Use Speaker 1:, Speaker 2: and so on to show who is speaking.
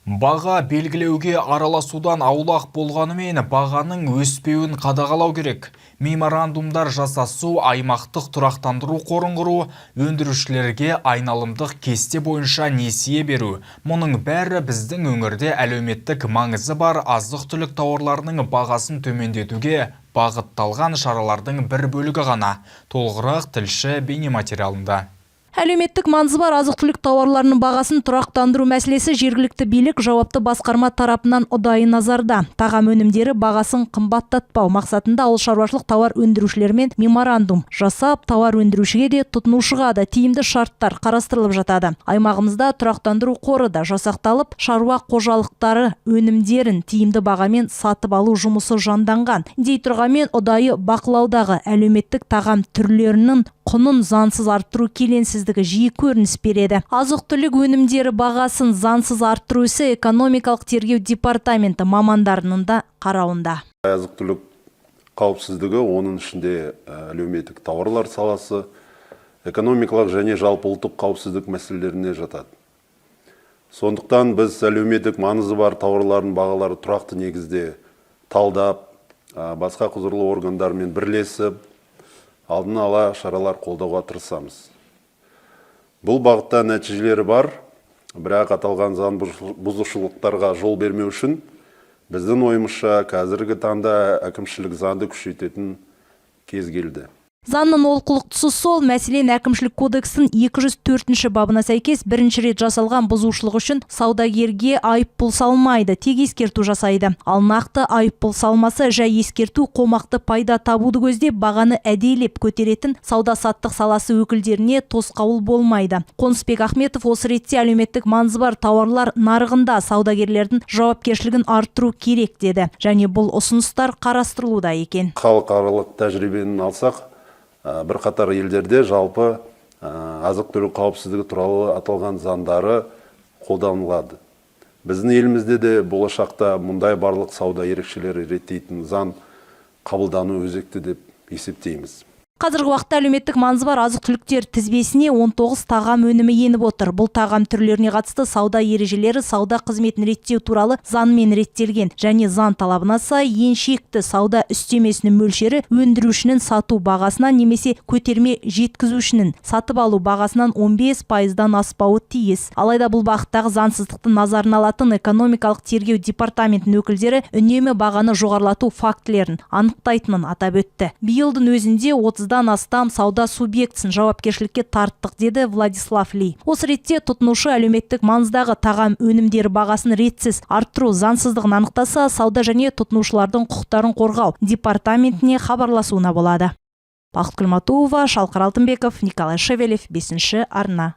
Speaker 1: Баға белгілеуге араласудан аулақ болғанымен бағаның өспеуін қадағалау керек. Меморандумдар жасасу, аймақтық тұрақтандыру қорын құру, өндірушілерге айналымдық кесте бойынша несие беру. Мұның бәрі біздің өңірде әлеуметтік маңызы бар азық-түлік тауарларының бағасын төмендетуге бағытталған шаралардың бір бөлігі ғана. Толығырақ тілші бейнематериалында.
Speaker 2: Әлеуметтік маңызы бар азық-түлік тауарларының бағасын тұрақтандыру мәселесі жергілікті билік жауапты басқарма тарапынан ұдайы назарда. Тағам өнімдері бағасын қымбаттатпау мақсатында ауыл шаруашылық тауар өндірушілермен меморандум жасап, тауар өндірушіге де тұтынушыға да тиімді шарттар қарастырылып жатады. Аймағымызда тұрақтандыру қоры да жасақталып, шаруа қожалықтары өнімдерін тиімді бағамен сатып алу жұмысы жанданған. Дей тұрғанмен ұдайы бақылаудағы әлеуметтік тағам түрлерінің құнын заңсыз арттыру келеңсіздігі жиі көрініс береді. Азық-түлік өнімдері бағасын заңсыз арттыру ісі экономикалық тергеу департаменті мамандарының да қарауында.
Speaker 3: Азық-түлік қауіпсіздігі, оның ішінде әлеуметтік тауарлар саласы, экономикалық және жалпы ұлттық қауіпсіздік мәселелеріне жатады. Сондықтан біз әлеуметтік маңызы бар тауарлардың бағалары тұрақты негізде талдап, басқа құзырлы органдармен бірлесіп, алдын ала шаралар қолдауға тырысамыз. Бұл бағытта нәтижелері бар, бірақ аталған заң бұзушылықтарға жол бермеу үшін біздің ойымызша қазіргі таңда әкімшілік заңды күшейтетін кез келді.
Speaker 2: Заңның олқылықтысы сол, мәселен әкімшілік кодекстің 204 бабына сәйкес бірінші рет жасалған бұзушылық үшін саудагерге айыппұл салмайды, тек ескерту жасайды. Ал нақты айыппұл салмасы жай ескерту қомақты пайда табуды көздеп, бағаны әдейлеп көтеретін сауда-саттық саласы өкілдеріне тосқауыл болмайды. Қонысбек Ахметов осы ретте әлеуметтік маңызы бар тауарлар нарығында саудагерлердің жауапкершілігін арттыру керек деді. Және бұл ұсыныстар қарастырылуда екен.
Speaker 3: Халықаралық тәжірибені алсақ, бірқатар елдерде жалпы азық-түлік қауіпсіздігі туралы аталған заңдары қолданылады. Біздің елімізде де болашақта мұндай барлық сауда ерекшелері реттейтін заң қабылдану өзекті деп есептейміз.
Speaker 2: Қазіргі уақытта әлеуметтік маңызы бар азық-түліктер тізбесіне 19 тағам өнімі еніп отыр. Бұл тағам түрлеріне қатысты сауда ережелері сауда қызметін реттеу туралы заңмен реттелген. Және заң талабына сай ең шекті сауда үстемесінің мөлшері өндірушінің сату бағасынан немесе көтерме жеткізушінің сатып алу бағасынан 15%-дан аспауы тиіс. Алайда бұл бағыттағы заңсыздықты назарына алатын экономикалық тергеу департаментінің өкілдері үнемі бағаны жоғарлату фактілерін анықтайтынын атап өтті. Биылдың өзінде 30-дан астам сауда субъектісін жауапкершілікке тарттық, деді Владислав Ли. Осы ретте тұтынушы әлеуметтік маңыздағы тағам өнімдері бағасын ретсіз арттыру заңсыздығын анықтаса, сауда және тұтынушылардың құқықтарын қорғау департаментіне хабарласуына болады. Бақыт Күлматуова, Шалқар Алтынбеков, Николай Шевелев, 5-ші арна.